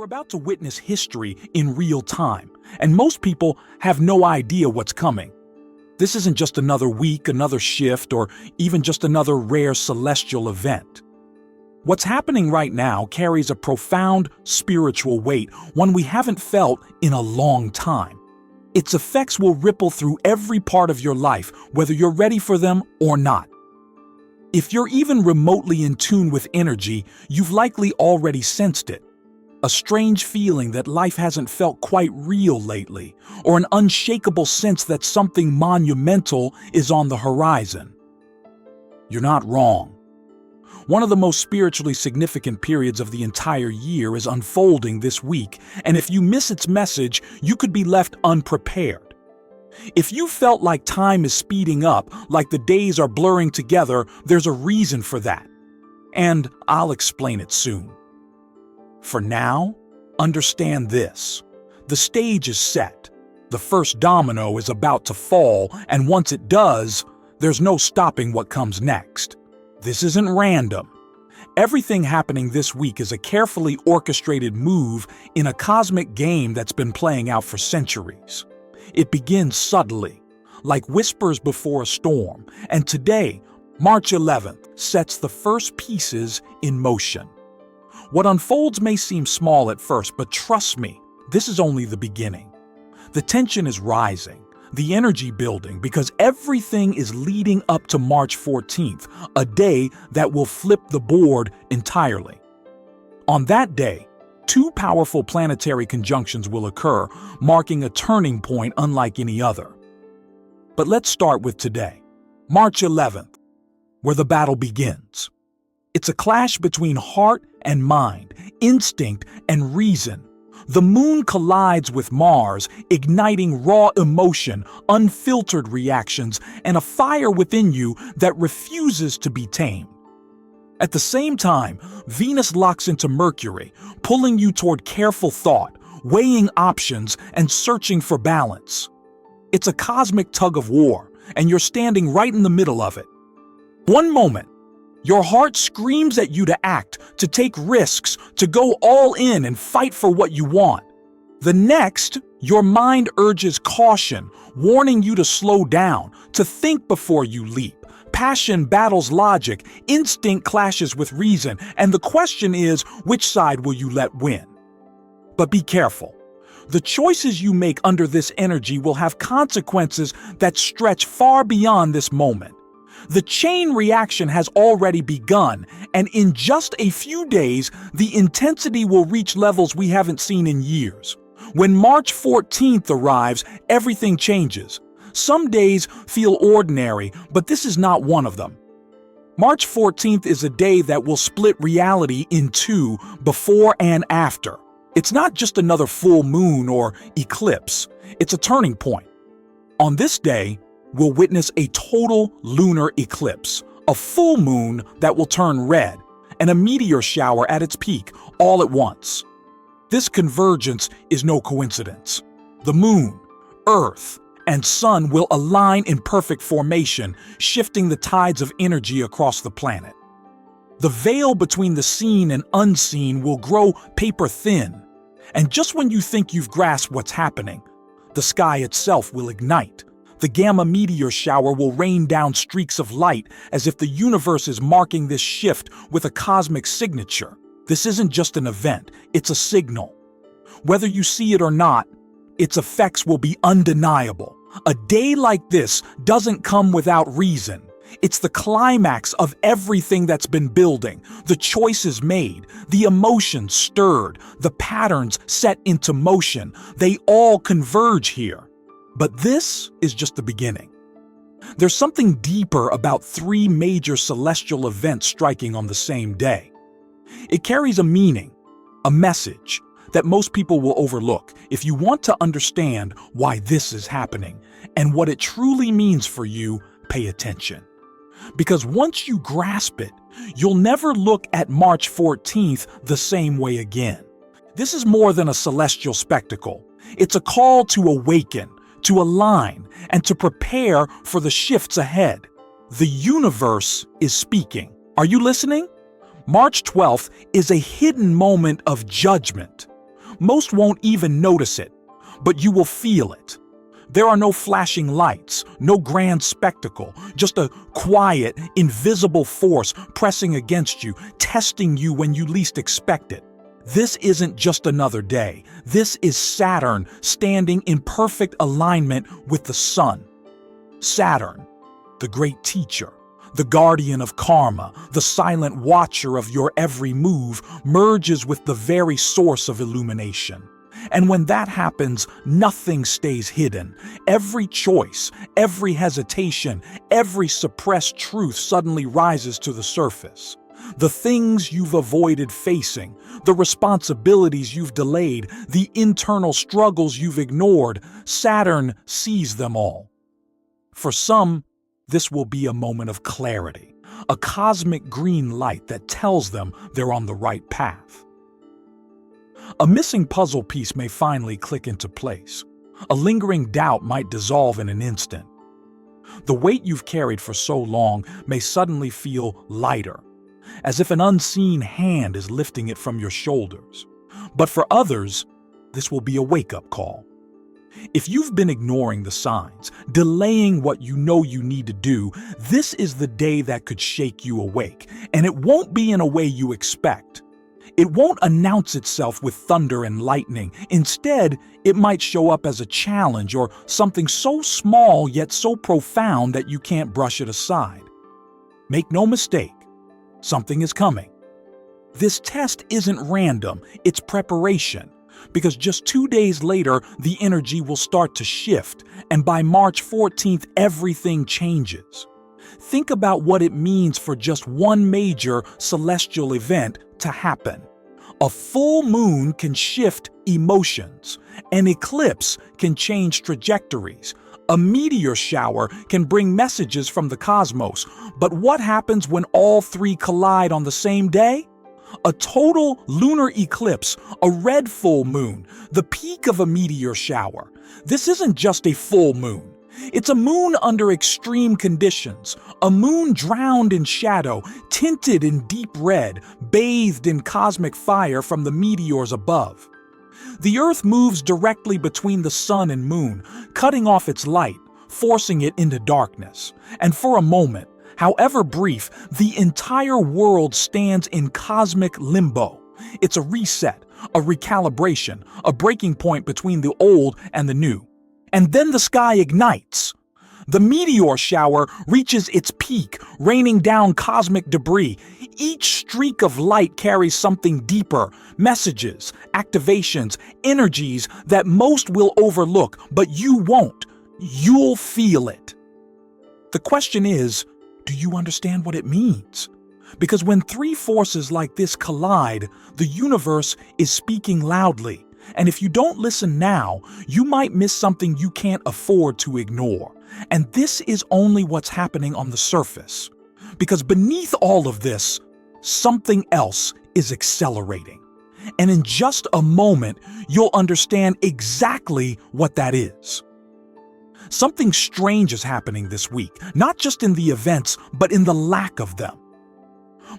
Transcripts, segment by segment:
You're about to witness history in real time, and most people have no idea what's coming. This isn't just another week, another shift, or even just another rare celestial event. What's happening right now carries a profound spiritual weight, one we haven't felt in a long time. Its effects will ripple through every part of your life, whether you're ready for them or not. If you're even remotely in tune with energy, you've likely already sensed it. A strange feeling that life hasn't felt quite real lately, or an unshakable sense that something monumental is on the horizon. You're not wrong. One of the most spiritually significant periods of the entire year is unfolding this week, and if you miss its message, you could be left unprepared. If you felt like time is speeding up, like the days are blurring together, there's a reason for that. And I'll explain it soon. For now, understand this. The stage is set. The first domino is about to fall, and once it does, there's no stopping what comes next. This isn't random. Everything happening this week is a carefully orchestrated move in a cosmic game that's been playing out for centuries. It begins subtly, like whispers before a storm, and today, March 11th, sets the first pieces in motion. What unfolds may seem small at first, but trust me, this is only the beginning. The tension is rising, the energy building, because everything is leading up to March 14th, a day that will flip the board entirely. On that day, two powerful planetary conjunctions will occur, marking a turning point unlike any other. But let's start with today, March 11th, where the battle begins. It's a clash between heart and mind, instinct and reason. The moon collides with Mars, igniting raw emotion, unfiltered reactions, and a fire within you that refuses to be tamed. At the same time, Venus locks into Mercury, pulling you toward careful thought, weighing options, and searching for balance. It's a cosmic tug of war, and you're standing right in the middle of it. One moment, your heart screams at you to act, to take risks, to go all in and fight for what you want. The next, your mind urges caution, warning you to slow down, to think before you leap. Passion battles logic, instinct clashes with reason, and the question is, which side will you let win? But be careful. The choices you make under this energy will have consequences that stretch far beyond this moment. The chain reaction has already begun, and in just a few days, the intensity will reach levels we haven't seen in years. When March 14th arrives, everything changes. Some days feel ordinary, but this is not one of them. March 14th is a day that will split reality in two, before and after. It's not just another full moon or eclipse, it's a turning point. On this day, we'll witness a total lunar eclipse, a full moon that will turn red, and a meteor shower at its peak, all at once. This convergence is no coincidence. The moon, Earth, and Sun will align in perfect formation, shifting the tides of energy across the planet. The veil between the seen and unseen will grow paper thin, and just when you think you've grasped what's happening, the sky itself will ignite. The gamma meteor shower will rain down streaks of light as if the universe is marking this shift with a cosmic signature. This isn't just an event, it's a signal. Whether you see it or not, its effects will be undeniable. A day like this doesn't come without reason. It's the climax of everything that's been building, the choices made, the emotions stirred, the patterns set into motion. They all converge here. But this is just the beginning. There's something deeper about three major celestial events striking on the same day. It carries a meaning, a message, that most people will overlook. If you want to understand why this is happening and what it truly means for you, pay attention. Because once you grasp it, you'll never look at March 14th the same way again. This is more than a celestial spectacle. It's a call to awaken, to align, and to prepare for the shifts ahead. The universe is speaking. Are you listening? March 12th is a hidden moment of judgment. Most won't even notice it, but you will feel it. There are no flashing lights, no grand spectacle, just a quiet, invisible force pressing against you, testing you when you least expect it. This isn't just another day. This is Saturn standing in perfect alignment with the Sun. Saturn, the great teacher, the guardian of karma, the silent watcher of your every move, merges with the very source of illumination. And when that happens, nothing stays hidden. Every choice, every hesitation, every suppressed truth suddenly rises to the surface. The things you've avoided facing, the responsibilities you've delayed, the internal struggles you've ignored, Saturn sees them all. For some, this will be a moment of clarity, a cosmic green light that tells them they're on the right path. A missing puzzle piece may finally click into place. A lingering doubt might dissolve in an instant. The weight you've carried for so long may suddenly feel lighter, as if an unseen hand is lifting it from your shoulders. But for others, this will be a wake-up call. If you've been ignoring the signs, delaying what you know you need to do, this is the day that could shake you awake, and it won't be in a way you expect. It won't announce itself with thunder and lightning. Instead, it might show up as a challenge or something so small yet so profound that you can't brush it aside. Make no mistake, something is coming. This test isn't random, it's preparation. Because just 2 days later, the energy will start to shift, and by March 14th, everything changes. Think about what it means for just one major celestial event to happen. A full moon can shift emotions. An eclipse can change trajectories. A meteor shower can bring messages from the cosmos. But what happens when all three collide on the same day? A total lunar eclipse, a red full moon, the peak of a meteor shower. This isn't just a full moon. It's a moon under extreme conditions, a moon drowned in shadow, tinted in deep red, bathed in cosmic fire from the meteors above. The Earth moves directly between the sun and moon, cutting off its light, forcing it into darkness. And for a moment, however brief, the entire world stands in cosmic limbo. It's a reset, a recalibration, a breaking point between the old and the new. And then the sky ignites. The meteor shower reaches its peak, raining down cosmic debris. Each streak of light carries something deeper, messages, activations, energies that most will overlook, but you won't. You'll feel it. The question is, do you understand what it means? Because when three forces like this collide, the universe is speaking loudly. And if you don't listen now, you might miss something you can't afford to ignore. And this is only what's happening on the surface. Because beneath all of this, something else is accelerating. And in just a moment, you'll understand exactly what that is. Something strange is happening this week, not just in the events, but in the lack of them.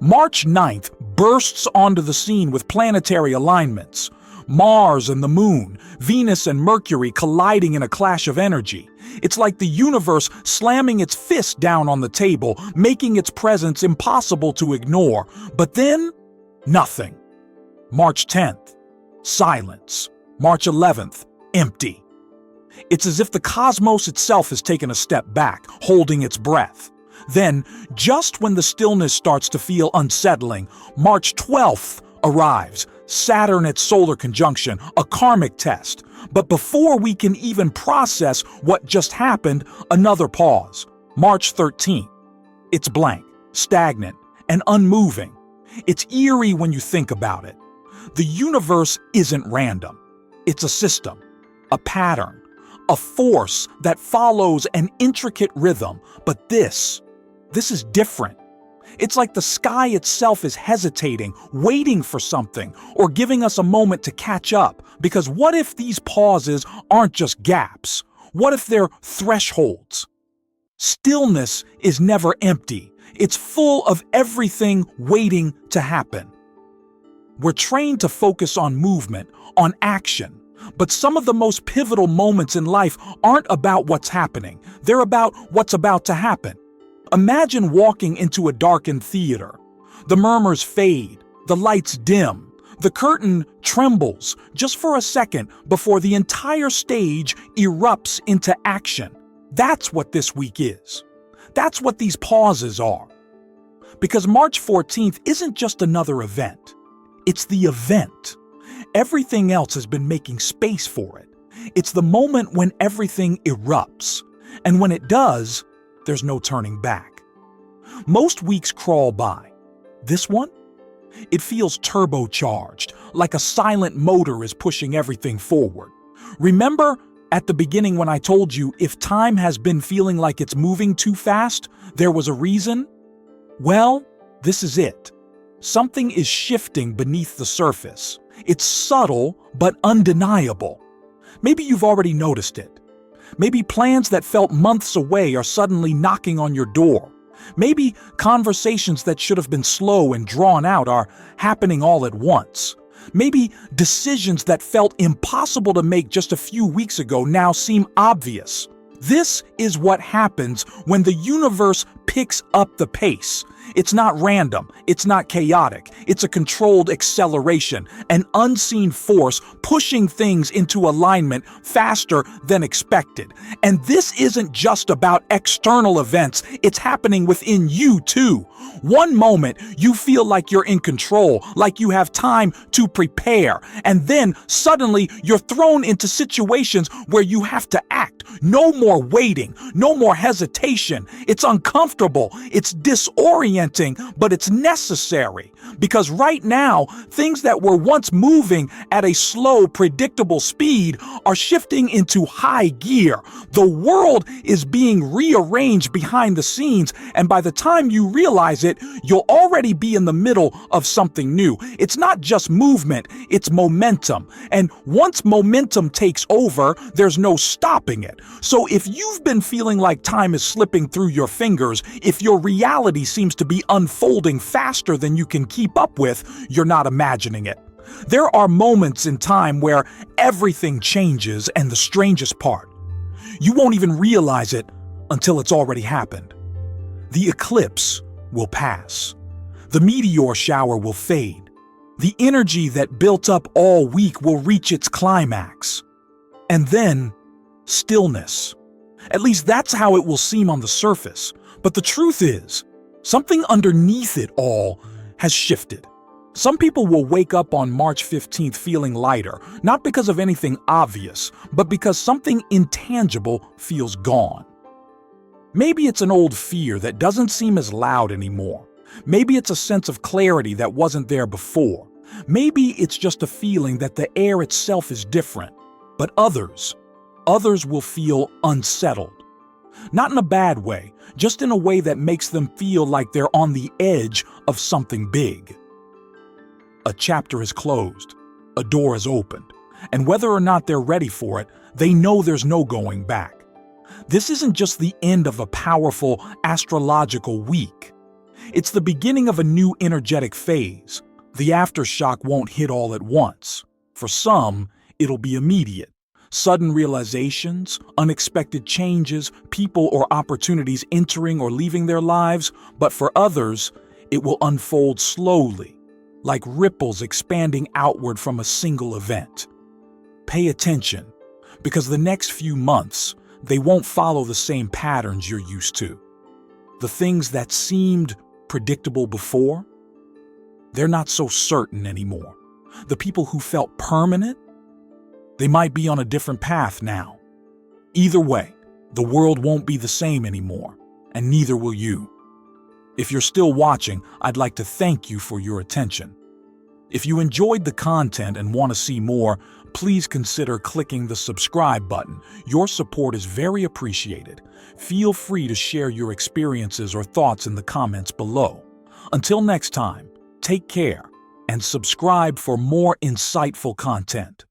March 9th bursts onto the scene with planetary alignments. Mars and the Moon, Venus and Mercury colliding in a clash of energy. It's like the universe slamming its fist down on the table, making its presence impossible to ignore. But then, nothing. March 10th, silence. March 11th, empty. It's as if the cosmos itself has taken a step back, holding its breath. Then, just when the stillness starts to feel unsettling, March 12th arrives. Saturn at solar conjunction, a karmic test. But before we can even process what just happened, another pause. March 13th. It's blank, stagnant, and unmoving. It's eerie when you think about it. The universe isn't random. It's a system, a pattern, a force that follows an intricate rhythm. But this is different. It's like the sky itself is hesitating, waiting for something, or giving us a moment to catch up. Because what if these pauses aren't just gaps? What if they're thresholds? Stillness is never empty. It's full of everything waiting to happen. We're trained to focus on movement, on action. But some of the most pivotal moments in life aren't about what's happening. They're about what's about to happen. Imagine walking into a darkened theater. The murmurs fade, the lights dim, the curtain trembles just for a second before the entire stage erupts into action. That's what this week is. That's what these pauses are. Because March 14th isn't just another event. It's the event. Everything else has been making space for it. It's the moment when everything erupts. And when it does, there's no turning back. Most weeks crawl by. This one? It feels turbocharged, like a silent motor is pushing everything forward. Remember at the beginning when I told you if time has been feeling like it's moving too fast, there was a reason? Well, this is it. Something is shifting beneath the surface. It's subtle but undeniable. Maybe you've already noticed it. Maybe plans that felt months away are suddenly knocking on your door. Maybe conversations that should have been slow and drawn out are happening all at once. Maybe decisions that felt impossible to make just a few weeks ago now seem obvious. This is what happens when the universe picks up the pace. It's not random, it's not chaotic, it's a controlled acceleration, an unseen force pushing things into alignment faster than expected. And this isn't just about external events, it's happening within you too. One moment you feel like you're in control, like you have time to prepare, and then suddenly you're thrown into situations where you have to act. No more waiting, no more hesitation. It's uncomfortable, it's disorienting, but it's necessary. Because right now, things that were once moving at a slow, predictable speed are shifting into high gear. The world is being rearranged behind the scenes, and by the time you realize it, you'll already be in the middle of something new. It's not just movement, it's momentum. And once momentum takes over, there's no stopping it. So if you've been feeling like time is slipping through your fingers, if your reality seems to be unfolding faster than you can keep up with, you're not imagining it. There are moments in time where everything changes, and the strangest part, you won't even realize it until it's already happened. The eclipse will pass. The meteor shower will fade. The energy that built up all week will reach its climax. And then, stillness. At least that's how it will seem on the surface. But the truth is, something underneath it all has shifted. Some people will wake up on March 15th feeling lighter, not because of anything obvious, but because something intangible feels gone. Maybe it's an old fear that doesn't seem as loud anymore. Maybe it's a sense of clarity that wasn't there before. Maybe it's just a feeling that the air itself is different. But others will feel unsettled. Not in a bad way, just in a way that makes them feel like they're on the edge of something big. A chapter is closed, a door is opened, and whether or not they're ready for it, they know there's no going back. This isn't just the end of a powerful astrological week. It's the beginning of a new energetic phase. The aftershock won't hit all at once. For some, it'll be immediate. Sudden realizations, unexpected changes, people or opportunities entering or leaving their lives, but for others, it will unfold slowly, like ripples expanding outward from a single event. Pay attention, because the next few months, they won't follow the same patterns you're used to. The things that seemed predictable before, they're not so certain anymore. The people who felt permanent, they might be on a different path now. Either way, the world won't be the same anymore, and neither will you. If you're still watching, I'd like to thank you for your attention. If you enjoyed the content and want to see more, please consider clicking the subscribe button. Your support is very appreciated. Feel free to share your experiences or thoughts in the comments below. Until next time, take care and subscribe for more insightful content.